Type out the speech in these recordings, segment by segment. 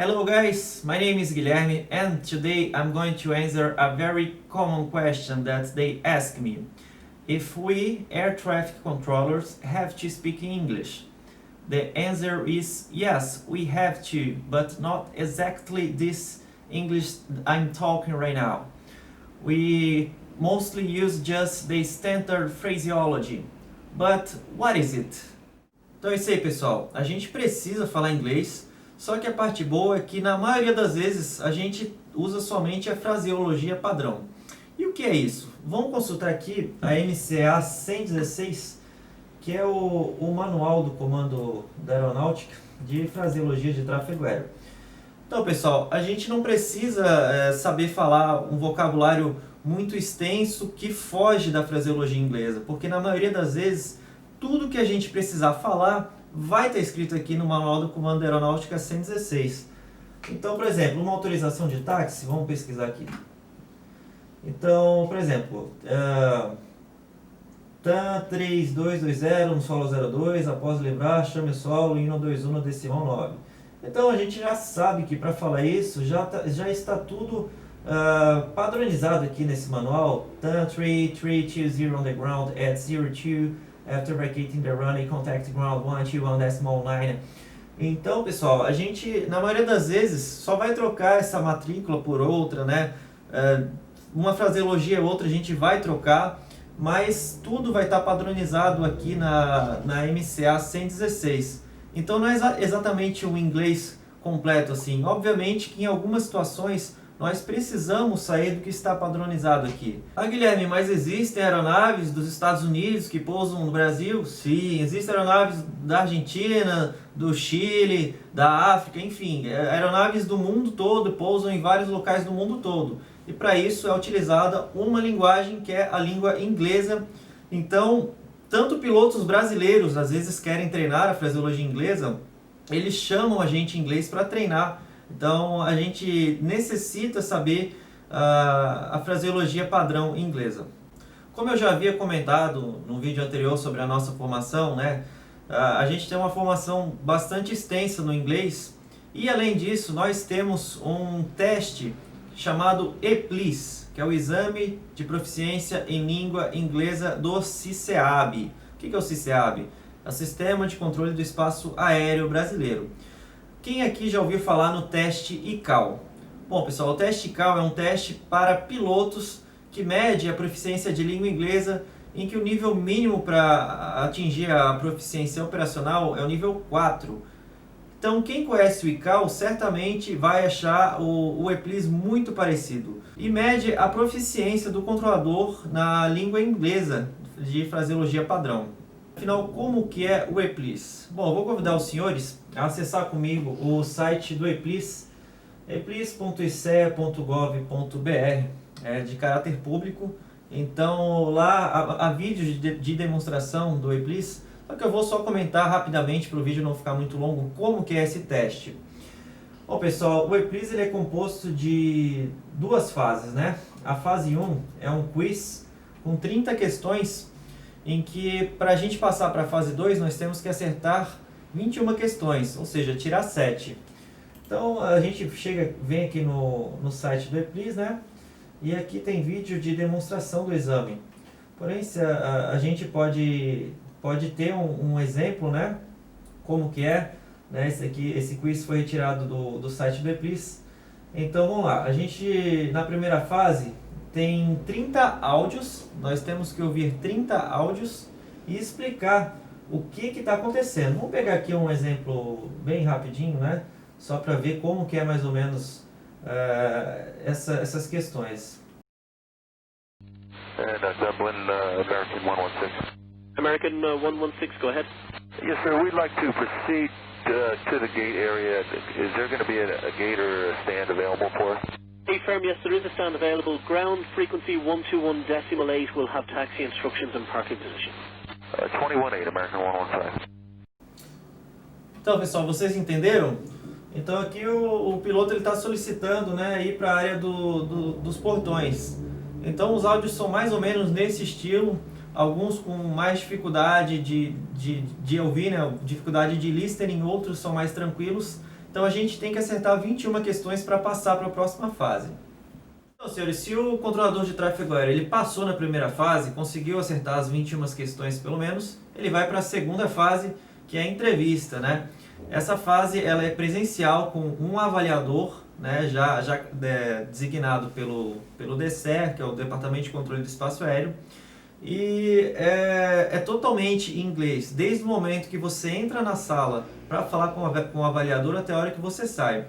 Hello guys, my name is Guilherme and today I'm going to answer a very common question that they ask me. If we, air traffic controllers, have to speak English? The answer is yes, we have to, but not exactly this English I'm talking right now. We mostly use just the standard phraseology. But what is it? Então é isso aí, pessoal. A gente precisa falar inglês, só que a parte boa é que na maioria das vezes a gente usa somente a fraseologia padrão. E o que é isso? Vamos consultar aqui a MCA 116, que é o manual do Comando da Aeronáutica de fraseologia de tráfego aéreo. Então, pessoal, a gente não precisa saber falar um vocabulário muito extenso que foge da fraseologia inglesa, porque na maioria das vezes tudo que a gente precisar falar vai estar escrito aqui no Manual do Comando da Aeronáutica 116. Então, por exemplo, uma autorização de táxi, vamos pesquisar aqui. Então, por exemplo, TAM 3220 no solo 02, após livrar, chame o solo, hino 21 no decimal 9. Então, a gente já sabe que para falar isso, já está tudo padronizado aqui nesse manual. TAM 3320 on the ground at 02, after vacating the runway, contact ground 121.9. Então, pessoal, a gente, na maioria das vezes, só vai trocar essa matrícula por outra, né? Uma fraseologia ou outra a gente vai trocar, mas tudo vai estar padronizado aqui na MCA 116. Então, não é exatamente um inglês completo assim. Obviamente que em algumas situações nós precisamos sair do que está padronizado aqui. Ah, Guilherme, mas existem aeronaves dos Estados Unidos que pousam no Brasil? Sim, existem aeronaves da Argentina, do Chile, da África, enfim, aeronaves do mundo todo pousam em vários locais do mundo todo. E para isso é utilizada uma linguagem que é a língua inglesa. Então, tanto pilotos brasileiros às vezes querem treinar a fraseologia inglesa, eles chamam a gente em inglês para treinar. Então, a gente necessita saber a fraseologia padrão inglesa. Como eu já havia comentado no vídeo anterior sobre a nossa formação, né, a gente tem uma formação bastante extensa no inglês e, além disso, nós temos um teste chamado EPLIS, que é o Exame de Proficiência em Língua Inglesa do CICEAB. O que é o CICEAB? É o Sistema de Controle do Espaço Aéreo Brasileiro. Quem aqui já ouviu falar no teste ICAO? Bom, pessoal, o teste ICAO é um teste para pilotos que mede a proficiência de língua inglesa, em que o nível mínimo para atingir a proficiência operacional é o nível 4. Então, quem conhece o ICAO certamente vai achar o EPLIS muito parecido. E mede a proficiência do controlador na língua inglesa de fraseologia padrão. Afinal, como que é o EPLIS? Bom, eu vou convidar os senhores a acessar comigo o site do EPLIS, eplis.ice.gov.br, é de caráter público. Então, lá há vídeos de demonstração do EPLIS, só que eu vou só comentar rapidamente para o vídeo não ficar muito longo como que é esse teste. Bom, pessoal, o EPLIS ele é composto de duas fases, né? A fase 1 é um quiz com 30 questões, em que para a gente passar para a fase 2 nós temos que acertar 21 questões, ou seja, tirar 7. Então a gente vem aqui no site do EPLIS, né? E aqui tem vídeo de demonstração do exame. Porém, a gente pode ter um exemplo, né? Como que é, né? Esse quiz foi retirado do site do EPLIS. Então vamos lá, a gente na primeira fase tem 30 áudios, nós temos que ouvir 30 áudios e explicar o que está acontecendo. Vamos pegar aqui um exemplo bem rapidinho, né? Só para ver como que é mais ou menos essas questões. Dublin, American 116. American 116, go ahead. Yes, sir. We'd like to proceed to the gate area. Is there going to be a gate or a stand available for us? Hey, firm, yes, there is a stand available. Ground frequency 121.8 will have taxi instructions and parking position. 21.8, American 115. Então, pessoal, vocês entenderam? Então aqui o piloto está solicitando, né, ir para a área dos portões. Então os áudios são mais ou menos nesse estilo, alguns com mais dificuldade de ouvir, né, dificuldade de listening, outros são mais tranquilos. Então a gente tem que acertar 21 questões para passar para a próxima fase. Então, senhores, se o controlador de tráfego aéreo ele passou na primeira fase, conseguiu acertar as 21 questões pelo menos, ele vai para a segunda fase, que é a entrevista, né? Essa fase ela é presencial com um avaliador, né, já designado pelo DCER, que é o Departamento de Controle do Espaço Aéreo, e é totalmente em inglês, desde o momento que você entra na sala para falar com o avaliador até a hora que você sai.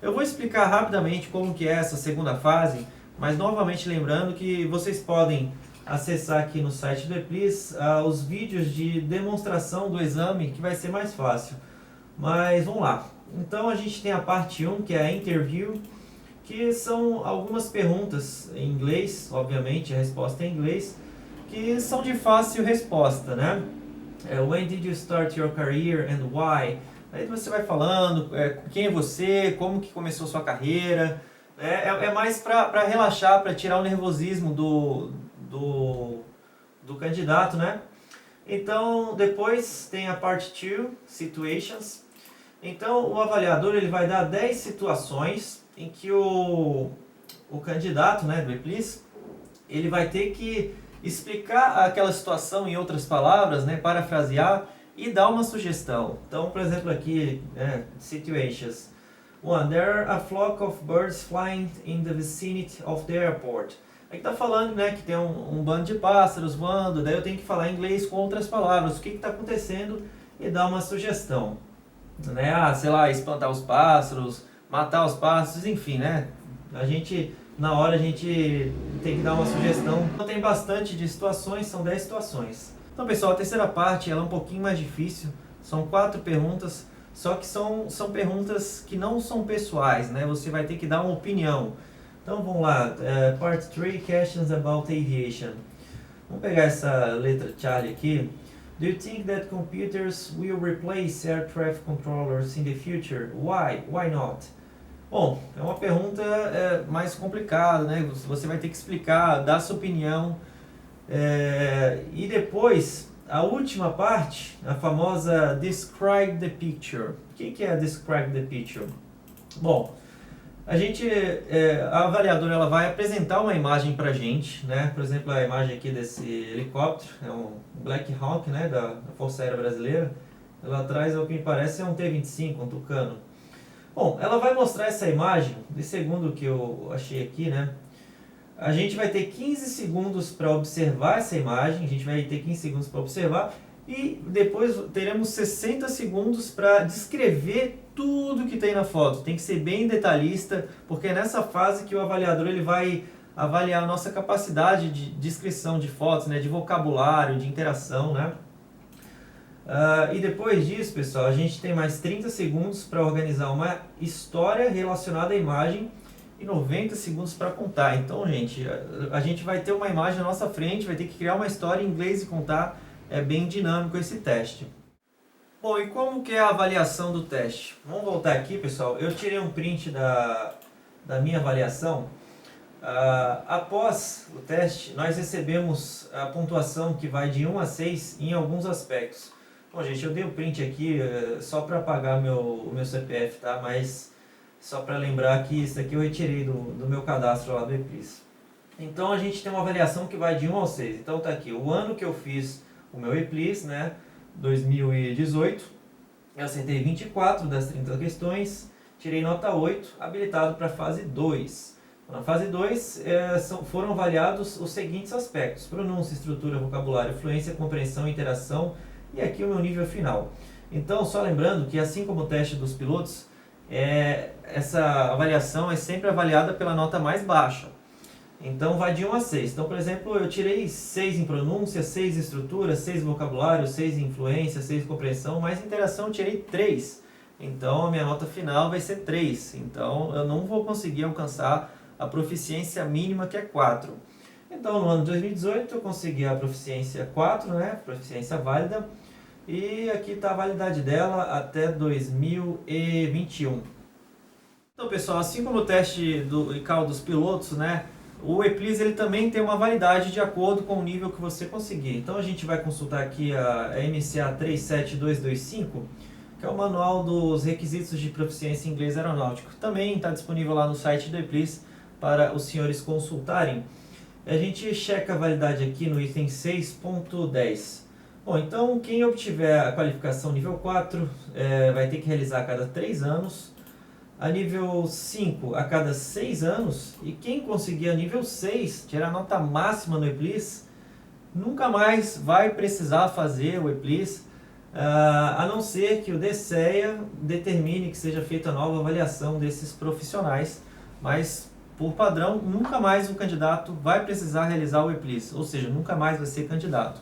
Eu vou explicar rapidamente como que é essa segunda fase, mas novamente lembrando que vocês podem acessar aqui no site do EPLIS os vídeos de demonstração do exame, que vai ser mais fácil. Mas vamos lá. Então a gente tem a parte 1, que é a interview, que são algumas perguntas em inglês, obviamente a resposta é em inglês, que são de fácil resposta, né? When did you start your career and why? Aí você vai falando quem é você, como que começou sua carreira, é mais para relaxar, para tirar o nervosismo do candidato, né? Então, depois tem a parte 2, situations. Então, o avaliador ele vai dar 10 situações em que o candidato, né, do EPLIS, ele vai ter que explicar aquela situação em outras palavras, né, parafrasear e dar uma sugestão. Então, por exemplo, aqui, situations. 1. There are a flock of birds flying in the vicinity of the airport. Aqui está falando, né, que tem um bando de pássaros voando, daí eu tenho que falar em inglês com outras palavras, o que está acontecendo e dar uma sugestão. Né? Sei lá, espantar os pássaros, matar os pássaros, enfim, né? Na hora a gente tem que dar uma sugestão. Então tem bastante de situações, são 10 situações. Então, pessoal, a terceira parte ela é um pouquinho mais difícil, são 4 perguntas, só que são perguntas que não são pessoais, né? Você vai ter que dar uma opinião. Então, vamos lá, Part 3, Questions about Aviation. Vamos pegar essa letra Charlie aqui. Do you think that computers will replace air traffic controllers in the future? Why? Why not? Bom, é uma pergunta mais complicada, né? Você vai ter que explicar, dar sua opinião. E depois, a última parte, a famosa Describe the Picture. O que é Describe the Picture? Bom, a avaliadora ela vai apresentar uma imagem para a gente, né? Por exemplo, a imagem aqui desse helicóptero, é um Black Hawk, né? da Força Aérea Brasileira. Lá atrás, ao que me parece, é um T-25, um Tucano. Bom, ela vai mostrar essa imagem, de segundo que eu achei aqui, né? A gente vai ter 15 segundos para observar essa imagem, e depois teremos 60 segundos para descrever tudo que tem na foto. Tem que ser bem detalhista, porque é nessa fase que o avaliador ele vai avaliar a nossa capacidade de descrição de fotos, né, de vocabulário, de interação, né? E depois disso, pessoal, a gente tem mais 30 segundos para organizar uma história relacionada à imagem e 90 segundos para contar. Então, gente, a gente vai ter uma imagem na nossa frente, vai ter que criar uma história em inglês e contar. É bem dinâmico esse teste. Bom, e como que é a avaliação do teste? Vamos voltar aqui, pessoal. Eu tirei um print da minha avaliação. Após o teste, nós recebemos a pontuação que vai de 1 a 6 em alguns aspectos. Bom, gente, eu dei o print aqui só para apagar o meu CPF, tá? Mas só para lembrar que isso aqui eu retirei do meu cadastro lá do EPLIS. Então a gente tem uma avaliação que vai de 1 ao 6. Então tá aqui, o ano que eu fiz o meu EPLIS, né? 2018. Eu acertei 24 das 30 questões, tirei nota 8, habilitado para a fase 2. Na fase 2 foram avaliados os seguintes aspectos: pronúncia, estrutura, vocabulário, fluência, compreensão, interação e aqui o meu nível final. Então, só lembrando que assim como o teste dos pilotos, essa avaliação é sempre avaliada pela nota mais baixa. Então vai de 1 a 6. Então, por exemplo, eu tirei 6 em pronúncia, 6 em estrutura, 6 em vocabulário, 6 em influência, 6 em compreensão, mais interação eu tirei 3. Então a minha nota final vai ser 3. Então eu não vou conseguir alcançar a proficiência mínima, que é 4. Então no ano de 2018 eu consegui a proficiência 4, né? Proficiência válida. E aqui está a validade dela até 2021. Então, pessoal, assim como o teste do ICAO dos pilotos, né? O EPLIS ele também tem uma validade de acordo com o nível que você conseguir. Então a gente vai consultar aqui a MCA 37225, que que é o Manual dos Requisitos de Proficiência em Inglês Aeronáutico. Também está disponível lá no site do EPLIS para os senhores consultarem. A gente checa a validade aqui no item 6.10. Bom, então quem obtiver a qualificação nível 4 vai ter que realizar a cada 3 anos, a nível 5 a cada 6 anos, e quem conseguir a nível 6, tirar a nota máxima no EPLIS, nunca mais vai precisar fazer o EPLIS, a não ser que o DSEA determine que seja feita a nova avaliação desses profissionais, mas por padrão, nunca mais o candidato vai precisar realizar o EPLIS, ou seja, nunca mais vai ser candidato.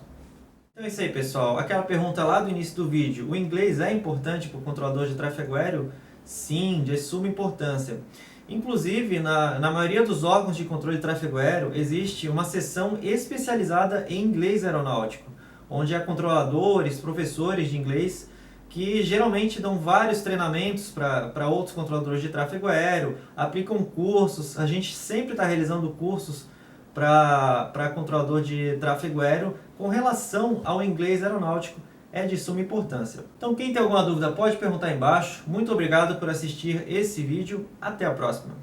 Então é isso aí, pessoal. Aquela pergunta lá do início do vídeo, o inglês é importante para o controlador de tráfego aéreo? Sim, de suma importância. Inclusive, na maioria dos órgãos de controle de tráfego aéreo, existe uma seção especializada em inglês aeronáutico, onde há controladores, professores de inglês, que geralmente dão vários treinamentos para outros controladores de tráfego aéreo, aplicam cursos. A gente sempre está realizando cursos para controlador de tráfego aéreo com relação ao inglês aeronáutico, é de suma importância. Então quem tem alguma dúvida pode perguntar aí embaixo. Muito obrigado por assistir esse vídeo, até a próxima.